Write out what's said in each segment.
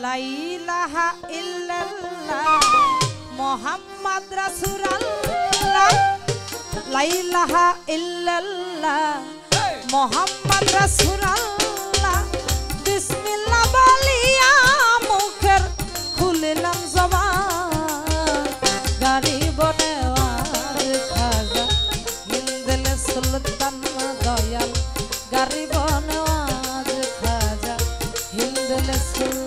লা ইলাহা ইল্লাল্লাহ মুহাম্মদ রাসূলুল্লাহ লা ইলাহা ইল্লাল্লাহ মুহাম্মদ রাসূলুল্লাহ বিসমিল্লাহ বলিয়া মুখের খুললাম জবান গরিব নেওয়ার খাজা হিন্দেল সুলতান দয়াল গরিব নেওয়ার খাজা হিন্দেল সুলতান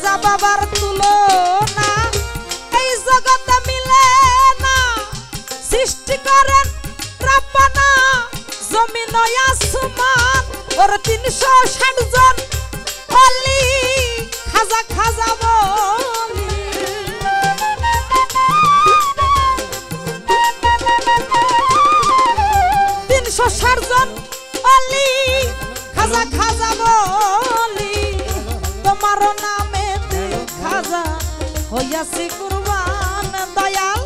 বাবার তুলনা এই জগতে মিলে না সৃষ্টি করেন রব্বানা জমিন ও আসমান ওর 360 জন অলি খাজা খাজা বলি 360 জন অলি খাজা খাজা বলি তোমার নামে খাজা হইয়াছি কুরবান দয়াল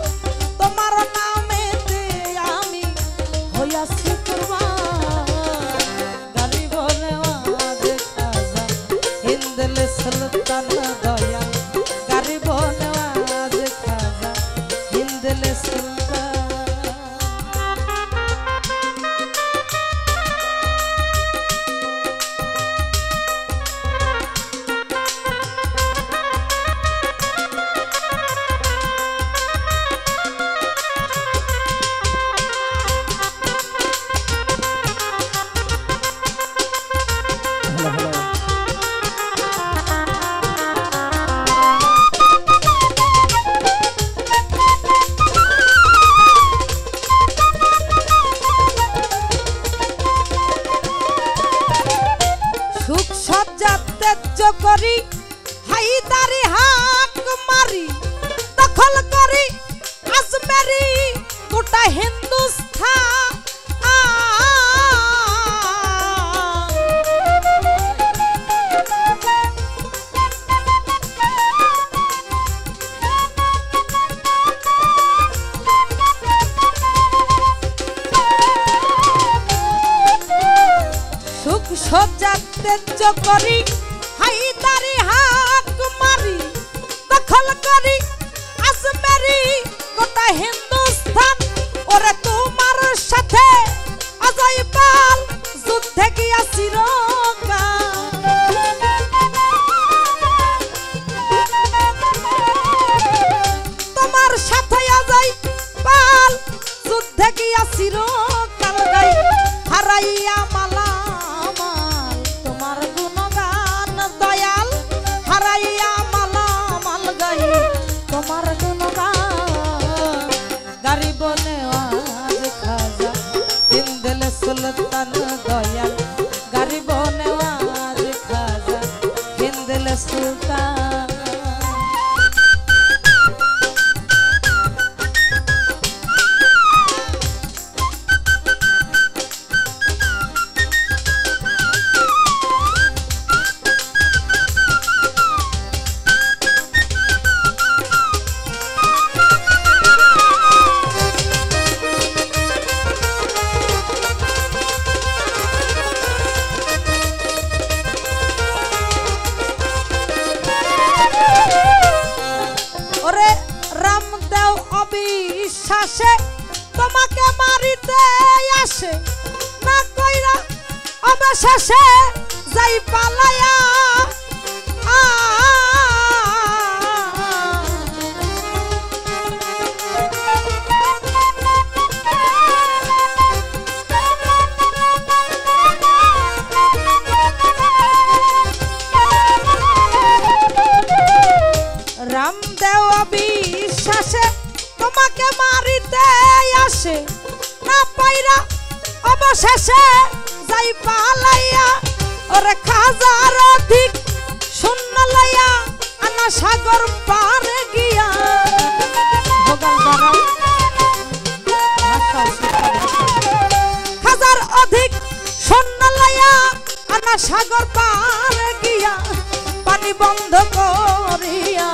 তোমার নামেতে আমি হইয়াছি কুরবান গরিব নেওয়াজ খাজা হিন্দেল সুলতান দয়াল গরিব নেওয়াজ খাজা হিন্দেল সুলতান করি হাইদারি হাক মারি দখল করি আজমেরি গোটা হিন্দুস্তান সুখ সজ্জা তেজ করি হাইদারি হাক মারি দখল করি আজমেরি গোটা হিন্দুস্তান ওরে তোমার সাথে অজয় পাল যুদ্ধে গিয়াছি তোমার সাথে অজয় পাল যুদ্ধে গিয়াছি কাল হারাইয়া মালা তোমার গুণগান দয়াল হারাইয়া মালা মাল গাই তোমার গুণগান গরিব নেওয়াজ খাজা হিন্দেল সুলতান দয়াল গরিব নেওয়াজ খাজা হিন্দেল সুলতান তোমাকে মারিতে আসে না কইরা অবশেষে যাই পালায়া রামদেও বিশ্বাসে তোমাকে মারিতে আসে না পাইরা অবশেষে যাই পালাইয়া ওরে খাজার অধিক শূন্য লইয়া আনা সাগর পারে গিয়া খাজার অধিক শূন্য লইয়া আনা সাগর পারে গিয়া পানি বন্ধ করিয়া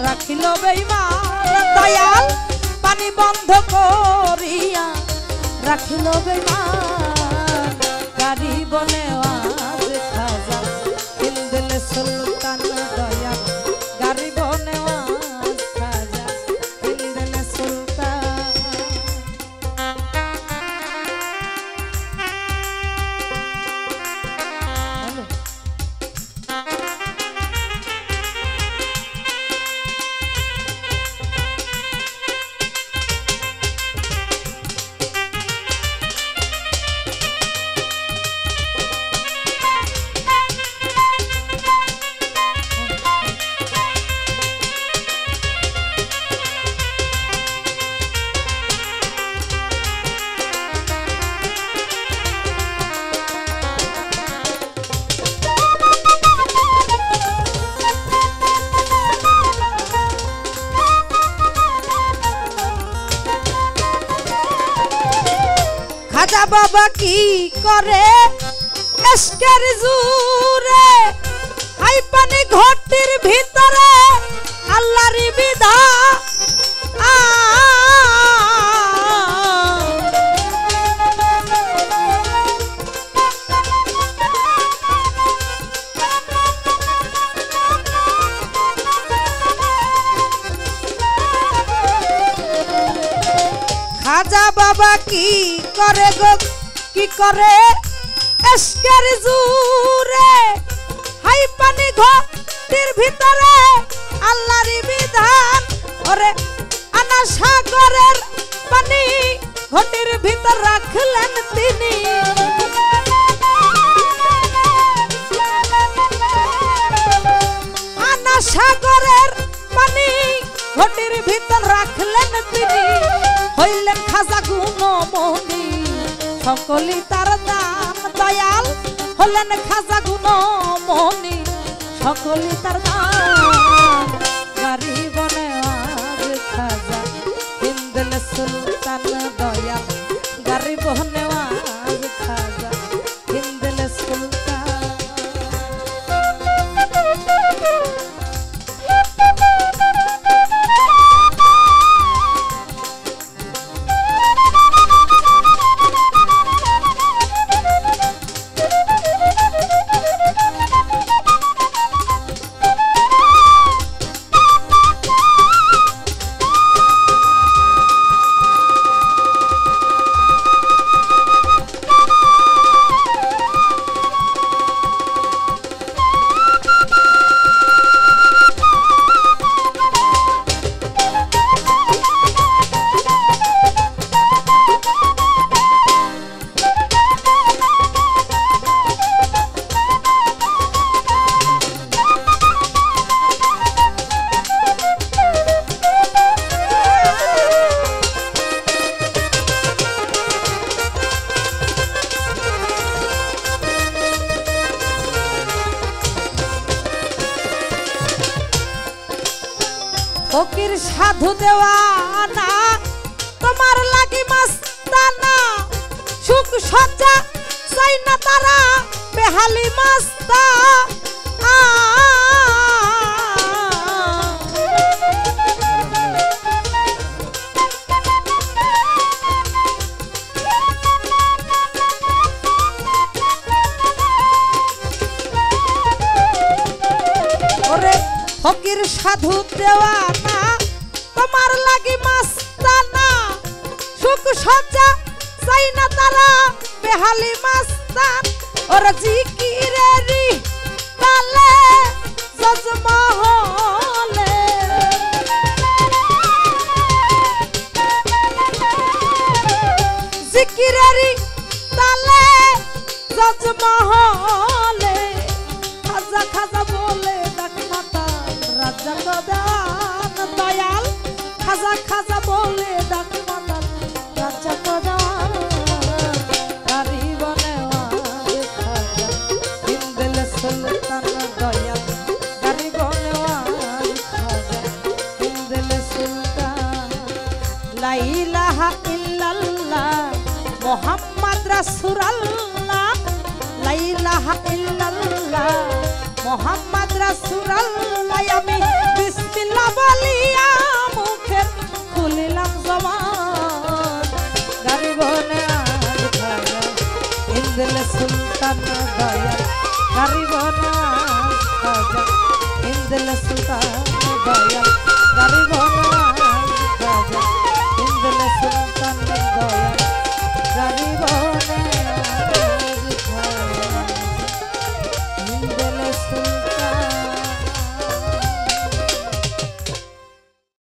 রাখিল বেঈমান দয়াল পানি বন্ধ করিয়া রাখিল বেঈমান গাড়ি বনে আজ খাজা দিল সুলতান দয়াল গাড়ি বনে আজ খাজা দিল সুলতান খাজা বাবা কি করে এসকের জুরে হাই পানি ঘটির ভিতরে আল্লাহর বিধান খাজা বাবা কি করে গো কি করে এসকের জুরে হাই পানি ঘটির ভিতরে আল্লাহর বিধান ওরে আনা সাগরের পানি ঘটির ভিতর রাখলেন তিনি আনা সাগরের পানি ঘটির ভিতর রাখলেন তিনি হইলেন খাজা গুণমণি সকলি তার দান দয়াল হলেন খাজা গুণমণি সকলি তার দান গাড়ি বনে আজ খাজা দিল সুলতান দয়াল গাড়ি বনে আজ খাজা দিল সুলতান ফকির সাধু দেওয়ানা তোমার লাগি মাস্তানা সুখ সজ্জা চাই না তারা বেহালি মাস্তা ওরে ফকির সাধু দেওয়ানা তোমার লাগি মাস্তানা সুখ সজ্জা চাই না তারা বেহালি মাস্তান ওরা জিকিরেরি তালে জজমহলে জিকিরেরি তালে জজমহলে খাজা খাজা বলে ডাক মাতাল রাজা কদান দয়াল খাজা খাজা বলে ডাক মাতাল রাজা কদান কারি বনেওয়ার খাজা হিন্দেল সুলতান দয়াল কারি বনেওয়ার খাজা হিন্দেল সুলতান লা ইলাহা ইল্লাল্লাহ মুহাম্মদ রাসূলুল্লাহ লা ইলাহা ইল্লাল্লাহ মুহাম্মদ রাসূলুল্লাহ আমি বিসমিল্লাহ বলিয়া মুখে খুলিলাম জবান গরিবনে আর খাজা হিন্দেল সুলতান দয়াল গরিবনে আর খাজা হিন্দেল সুলতান দয়াল গরিব